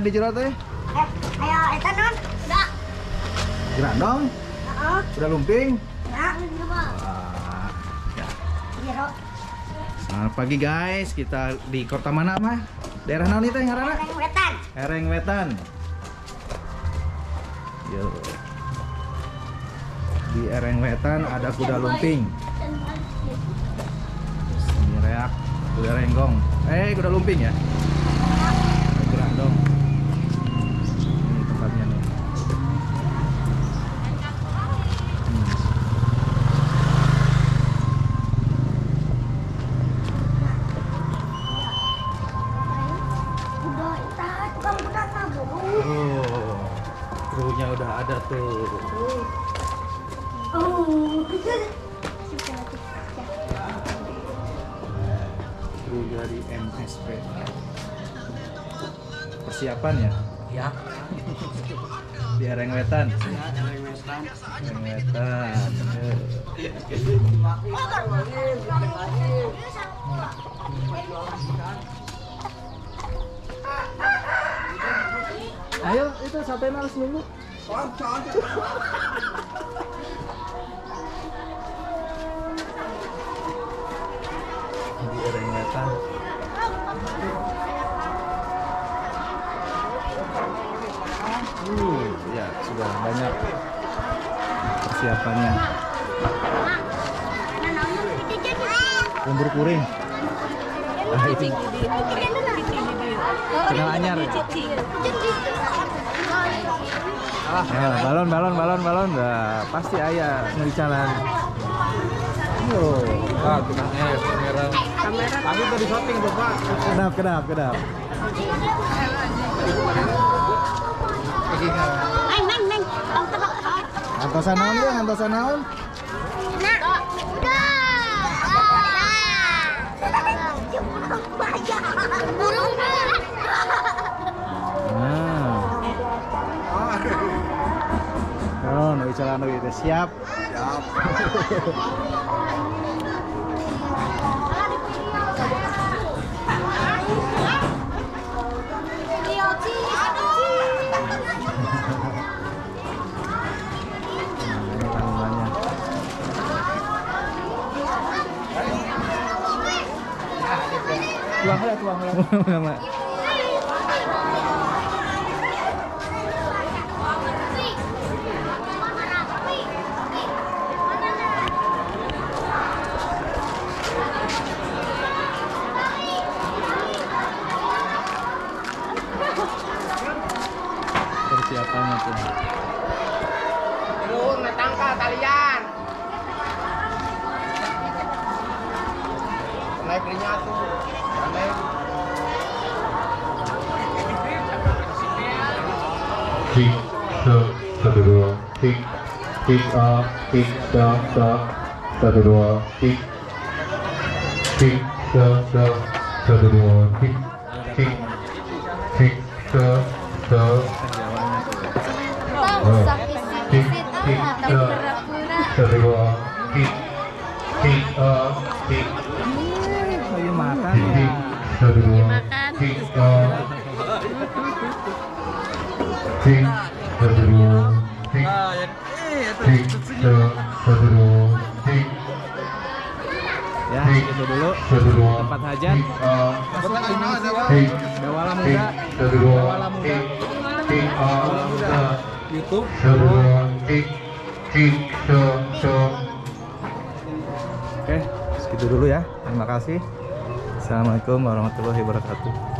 di jero teh? Ayo, eta non? Udah. Gerak dong. Heeh. Udah lumping. Ya, Wah, ya. jero. Selamat pagi guys, kita di kota mana mah? Daerah naon itu yang ngaranna? Hereng Wetan. Hereng Wetan. Yo. Di Hereng Wetan ada kuda lumping. Ini reak kuda renggong. Kuda lumping ya? Gerak dong. Ini tempatnya nih. Udah, eta tukang berat mah, Bu. Oh, krunya udah ada tuh. Oh, Kru dari MSP. Persiapan ya? Ya. Di Hereng Wetan. Hereng Wetan. Hereng Wetan. Ayo, itu sate harus nunggu. Di Hereng Wetan. Ya sudah banyak persiapannya. Umur kuring. Nah, itu kenal anyar. Balon. Nah, pasti ayah ngericalan. Kita kamera. Kami tadi shopping, Bapak. Kedap. Neng. Antosan naon dia, antosan naon? Nah, udah. Burung. Nah. Oh, ngericalan itu siap. Tuang. Persiapannya tuh. Turun, tangka talian. Naik belinya tuh. Naik. Kick, satu dua, kick, kick, satu dua, kick, satu dua, kick, satu dua, kick, Lagi makan ya. satu dua, kick, satu dua, satu dua, Ya, itu dulu satu dua, tempat hajat. Dawala muda. satu dua, Dawala muda. YouTube. satu dua, Oke, segitu dulu ya. Terima kasih. Assalamualaikum warahmatullahi wabarakatuh.